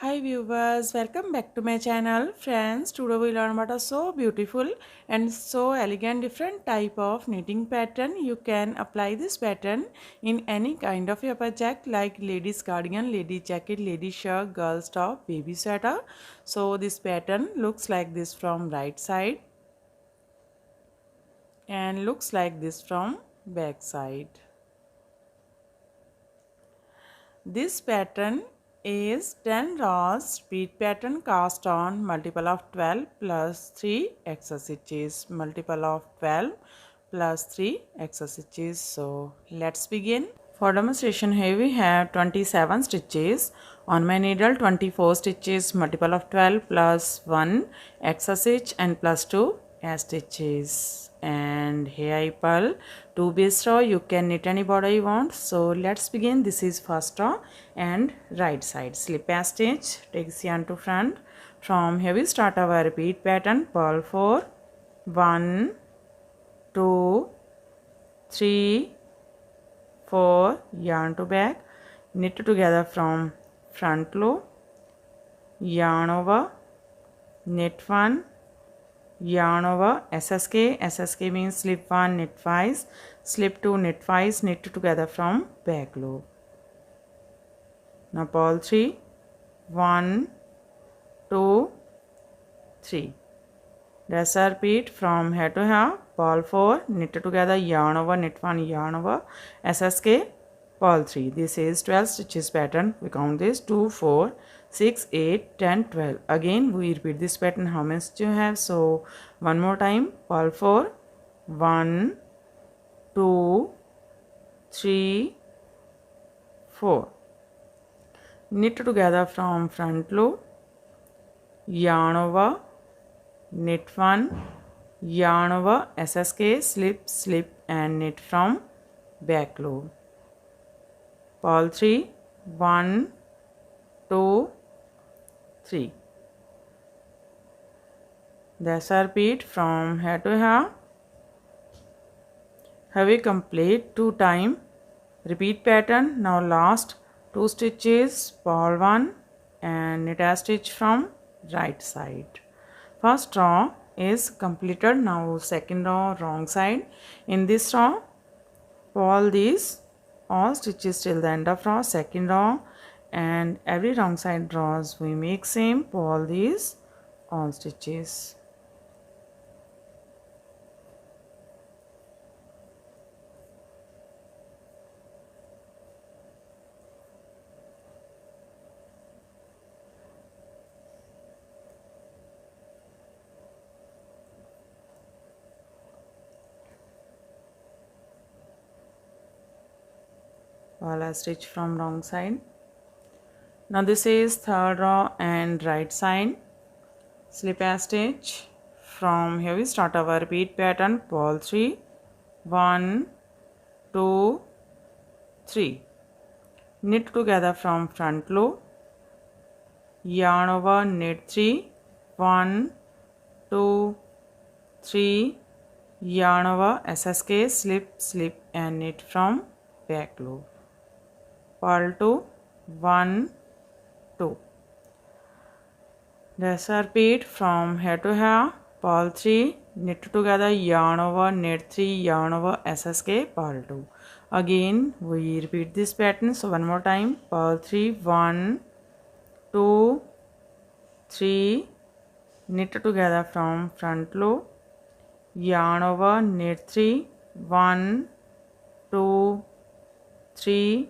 Hi viewers, welcome back to my channel. Friends, today we learn about a so beautiful and so elegant different type of knitting pattern. You can apply this pattern in any kind of your project like ladies cardigan, lady jacket, lady shirt, girls top, baby sweater. So this pattern looks like this from right side and looks like this from back side. This pattern is 10 rows repeat pattern cast on multiple of 12 plus 3 extra stitches, multiple of 12 plus 3 extra stitches. So let's begin. For demonstration here we have 27 stitches on my needle, 24 stitches, multiple of 12 plus 1 extra stitch and plus 2 stitches. And here I purl 2 base row. You can knit any border you want. So let's begin. This is first row and right side slip a stitch, take yarn to front. From here we start our repeat pattern. Purl 4, 1, 2, 3, 4, yarn to back, knit together from front loop, yarn over, knit 1, yarn over, SSK means slip 1, knit twice, slip 2, knit twice, knit together from back loop. Now purl 3, 1, 2, 3. Let's repeat from here to here. Purl 4, knit together, yarn over, knit 1, yarn over, SSK, purl 3. This is 12 stitches pattern. We count this 2, 4, 6, 8, 10, 12. Again we repeat this pattern how many stitches you have. So one more time. Purl 4, 1, 2, 3, 4. Knit together from front loop, yarn over, knit 1, yarn over, SSK, slip, slip and knit from back loop. Purl 3, 1, 2, 3. That's a repeat from here to here. Have we complete 2 time repeat pattern. Now last 2 stitches, purl 1 and knit a stitch from right side. First row is completed. Now second row wrong side. In this row purl these all stitches till the end of row, second row, and every wrong side rows we make same, purl these all stitches. Purl a stitch from wrong side. Now this is third row and right side. Slip a stitch. From here we start our repeat pattern. Purl 3, 1, 2, 3. Knit together from front loop, yarn over, knit 3, 1, 2, 3, yarn over, SSK, slip, slip and knit from back loop. Purl 2, 1, 2. Let's repeat from here to here. Purl 3, knit together, yarn over, knit 3, yarn over, SSK, purl 2. Again we repeat this pattern. So one more time. Purl 3, 1, 2, 3, knit together from front loop, yarn over, knit 3, 1, 2, 3,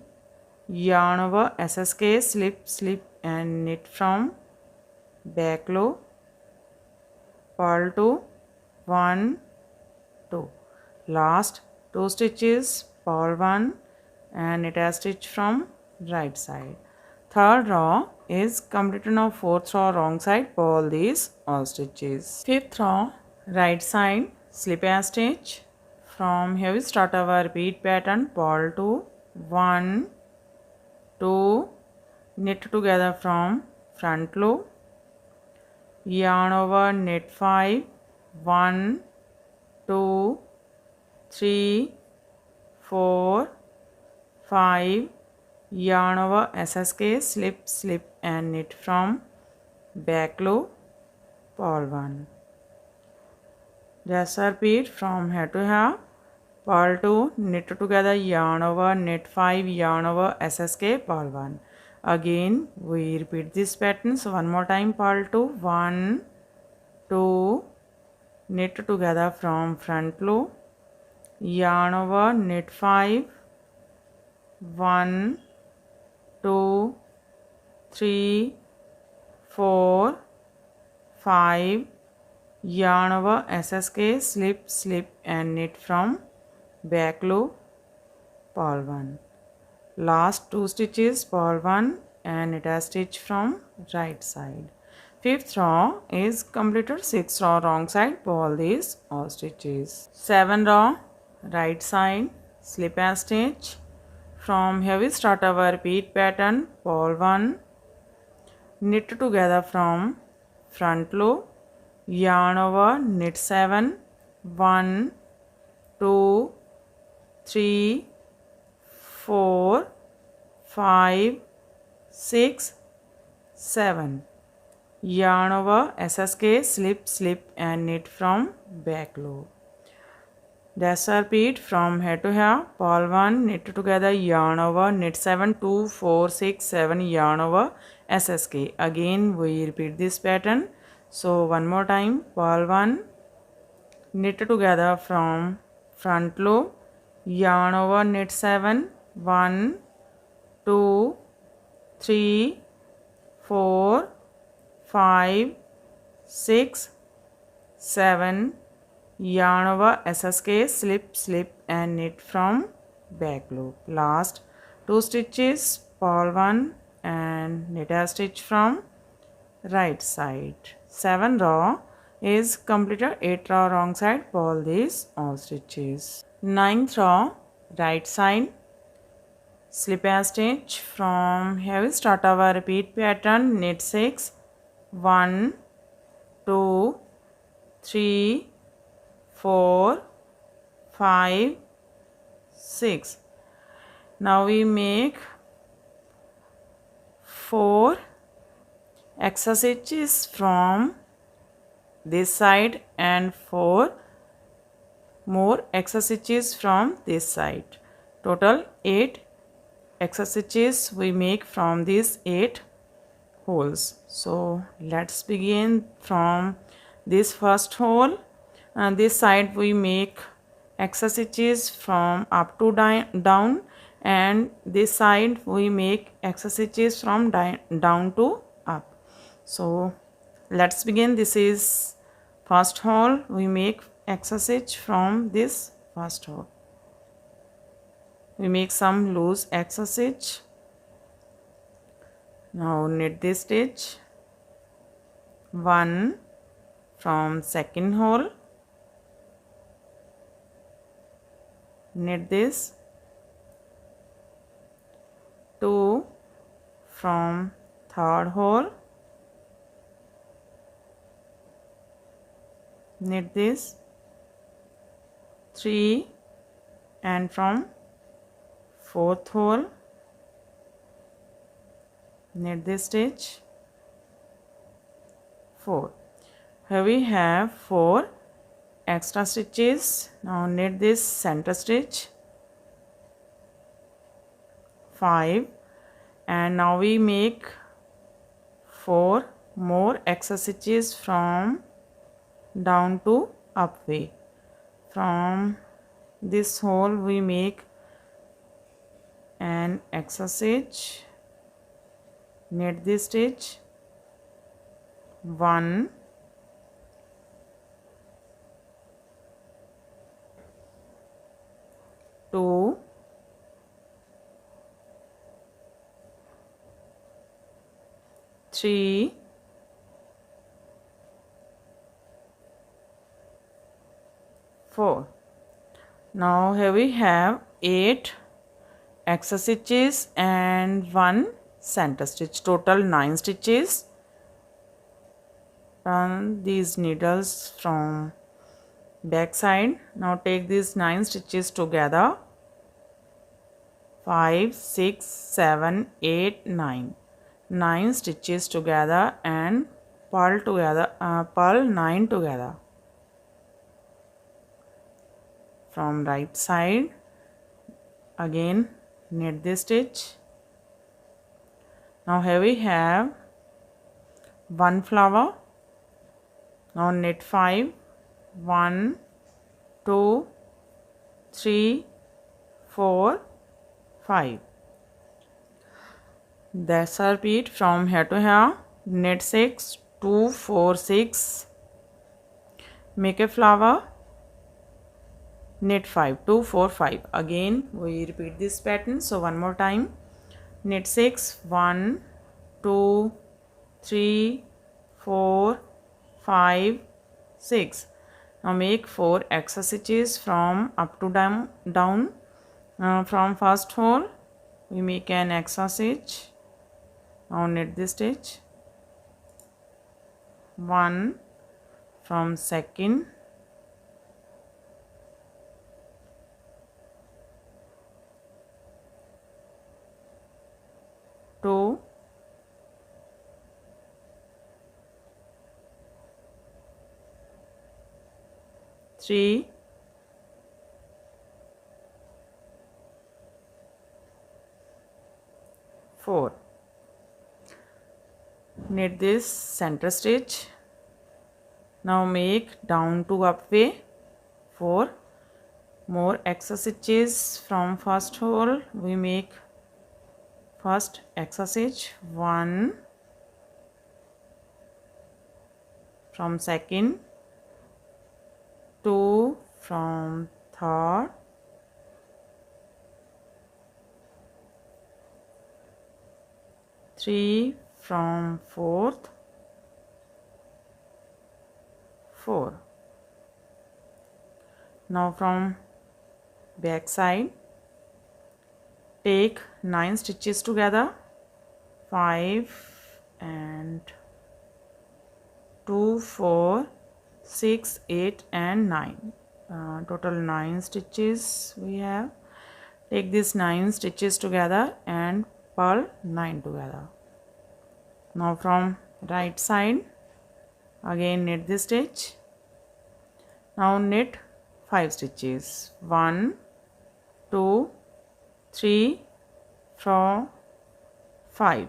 yarn over, SSK, slip, slip and knit from back loop, purl 2, 1, 2. Last 2 stitches, purl 1 and knit a stitch from right side. Third row is completed. Now fourth row wrong side, purl these all stitches. Fifth row right side, slip a stitch. From here we start our repeat pattern. Purl 2, 1, 2, knit together from front loop, yarn over, knit 5, 1, 2, 3, 4, 5, yarn over SSK, slip, slip and knit from back loop, purl 1. Just repeat from here to here, purl 2, knit together, yarn over, knit 5, yarn over SSK, purl 1. Again we repeat this pattern, so one more time, purl 2, 1, 2, knit together from front loop, yarn over, knit 5, 1, 2, 3, 4, 5, yarn over SSK, slip, slip and knit from back loop, purl 1. Last 2 stitches, purl 1 and knit a stitch from right side. 5th row is completed. 6th row wrong side, purl these all stitches. 7th row right side, slip a stitch. From here we start our repeat pattern, purl 1, knit together from front loop, yarn over, knit 7, 1, 2, 3, 4, 5, 6, 7. Yarn over SSK, slip, slip and knit from back loop. Dash repeat from here to here, purl 1, knit together, yarn over, knit 7, 2, 4, 6, 7, yarn over SSK. Again we repeat this pattern. So one more time, purl 1, knit together from front loop, yarn over, knit 7, 1, 2, 3, 4, 5, 6, 7, yarn over SSK, slip, slip and knit from back loop. Last 2 stitches, purl 1 and knit a stitch from right side. 7 row is completed. 8 row wrong side, purl these all stitches. 9th row right side, slip a stitch. From here we start our repeat pattern, knit 6, 1, 2, 3, 4, 5, 6. Now we make 4 extra stitches from this side and 4 more extra stitches from this side. Total 8 extra stitches we make from these 8 holes. So let's begin from this first hole. And this side we make extra stitches from up to down, and this side we make extra stitches from down to up. So let's begin. This is first hole. We make extra stitch from this first hole. We make some loose extra stitch. Now knit this stitch, 1 from second hole, knit this, 2 from third hole, knit this, 3 and from fourth hole, knit this stitch, 4. Here we have 4 extra stitches. Now knit this center stitch, 5, and now we make 4 more extra stitches from down to up way. From this hole we make an extra stitch, knit this stitch, 1, 2, 3, 4. Now here we have 8 extra stitches and 1 center stitch. Total 9 stitches. Run these needles from back side. Now take these 9 stitches together. 5 6 7 8 9. 9 stitches together and purl 9 together. From right side, again knit this stitch. Now here we have one flower. Now knit 5, 1 2 3 4 5. That's a repeat from here to here. Knit 6, 2 4 6, make a flower, knit 5, 2 4 5. Again we repeat this pattern. So one more time, knit 6, 1 2 3 4 5 6. Now make 4 extra stitches from up to down. From first hole we make an extra stitch. Now knit this stitch, 1 from second, 2, 3, 4. Knit this center stitch. Now make down to up way 4 more extra stitches. From first hole we make first extra stitch, 1 from second, 2 from third, 3 from fourth, 4. Now from back side, take 9 stitches together, 5 and 2 4 6 8 and 9. Total 9 stitches we have. Take these 9 stitches together and purl 9 together. Now from right side, again knit this stitch. Now knit 5 stitches, 1 2 3 4 5.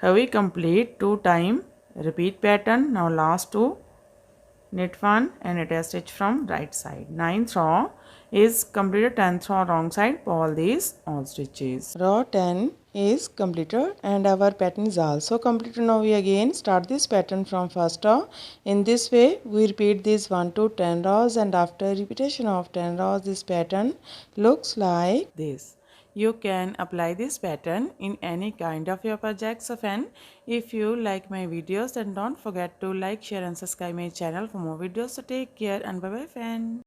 Here we complete 2 time repeat pattern. Now last 2, knit 1 and knit a stitch from right side. 9th row is completed, 10th row wrong side, purl these all stitches. Row 10 is completed and our pattern is also completed. Now we again start this pattern from first row. In this way we repeat this 1 to 10 rows, and after repetition of 10 rows this pattern looks like this. You can apply this pattern in any kind of your projects. So friend, if you like my videos then don't forget to like, share and subscribe my channel for more videos. So take care and bye bye friend.